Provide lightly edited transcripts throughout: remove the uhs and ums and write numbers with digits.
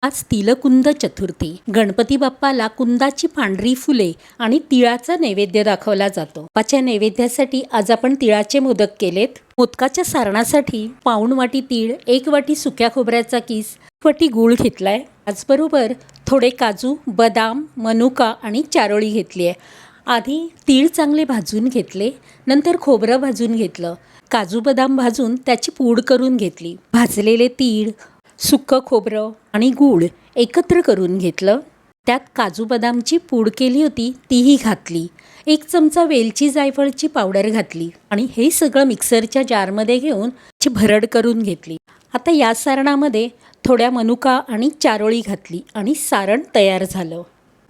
आज तिलकुंद चतुर्थी. गणपती बाप्पाला कुंदाची पांढरी फुले आणि तिळाचा नैवेद्य दाखवला जातो. बाप्पाच्या नैवेद्यासाठी आज आपण तिळाचे मोदक केलेत. मोदकाच्या सारणासाठी पाऊण वाटी तीळ, 1 वाटी सुक्या खोबऱ्याचा किस, 1 वाटी गूळ घेतलाय. त्याचबरोबर थोडे काजू, बदाम, मनुका आणि चारोळी घेतली आहे. आधी तीळ चांगले भाजून घेतले, नंतर खोबरं भाजून घेतलं. काजू बदाम भाजून त्याची पूड करून घेतली. भाजलेले तीळ, सुकं खोबरं आणि गूळ एकत्र करून घेतलं. त्यात काजू बदामची पूड केली होती तीही घातली. 1 चमचा वेलची जायफळची पावडर घातली आणि हे सगळं मिक्सरच्या जारमध्ये घेऊन ची भरड करून घेतली. आता या सारणामध्ये थोड्या मनुका आणि चारोळी घातली आणि सारण तयार झालं.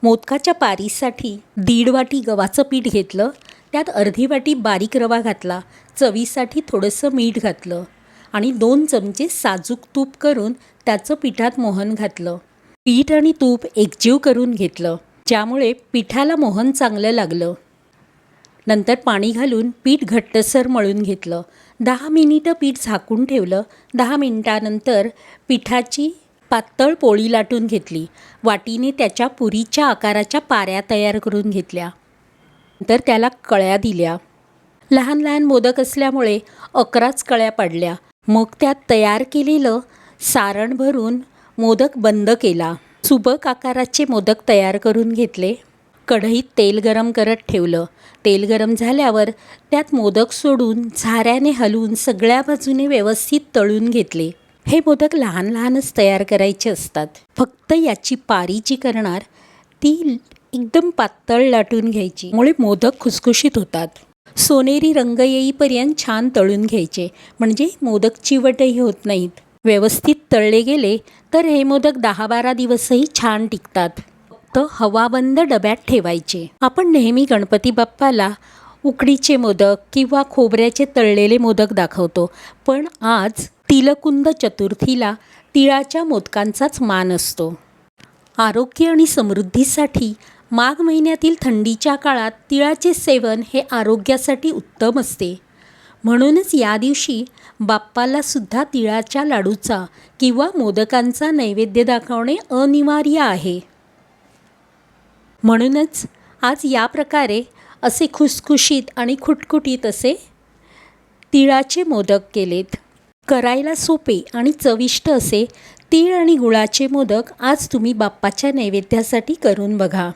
मोदकाच्या पारीसाठी 1.5 वाटी गव्हाचं पीठ घेतलं. त्यात अर्धी वाटी बारीक रवा घातला. चवीसाठी थोडंसं मीठ घातलं आणि 2 चमचे साजूक तूप करून त्याचं पिठात मोहन घातलं. पीठ आणि तूप एकजीव करून घेतलं, ज्यामुळे पिठाला मोहन चांगलं लागलं. नंतर पाणी घालून पीठ घट्टसर मळून घेतलं. 10 मिनिटं पीठ झाकून ठेवलं. 10 मिनिटानंतर पिठाची पातळ पोळी लाटून घेतली. वाटीने त्याच्या पुरीच्या आकाराच्या पाऱ्या तयार करून घेतल्या. नंतर त्याला कळ्या दिल्या. लहान लहान मोदक असल्यामुळे 11च कळ्या पडल्या. मग त्यात तयार केलेलं सारण भरून मोदक बंद केला. सुबक आकाराचे मोदक तयार करून घेतले. कढईत तेल गरम करत ठेवलं. तेल गरम झाल्यावर त्यात मोदक सोडून झाऱ्याने हलवून सगळ्या बाजूने व्यवस्थित तळून घेतले. हे मोदक लहान लहानच तयार करायचे असतात. फक्त याची पारी जी करणार ती एकदम पातळ लाटून घ्यायची, त्यामुळे मोदक खुसखुशीत होतात. सोनेरी रंग येईपर्यंत छान तळून घ्यायचे, म्हणजे मोदक चिवटही होत नाहीत. व्यवस्थित तळले गेले तर हे मोदक 10-12 दिवसही छान टिकतात. फक्त हवाबंद डब्यात ठेवायचे. आपण नेहमी गणपती बाप्पाला उकडीचे मोदक किंवा खोबऱ्याचे तळलेले मोदक दाखवतो, पण आज तिलकुंद चतुर्थीला तिळाच्या मोदकांचाच मान असतो. आरोग्य आणि समृद्धीसाठी माघ महिन्यातील थंडीच्या काळात तिळाचे सेवन हे आरोग्यासाठी उत्तम असते. म्हणूनच या दिवशी बाप्पाला सुद्धा तिळाच्या लाडूचा किंवा मोदकांचा नैवेद्य दाखवणे अनिवार्य आहे. म्हणूनच आज या प्रकारे असे खुसखुशीत आणि खुटखुटीत असे तिळाचे मोदक केलेत. करायला सोपे आणि चविष्ट असे तीळ आणि गुळाचे मोदक आज तुम्ही बाप्पाच्या नैवेद्यासाठी करून बघा.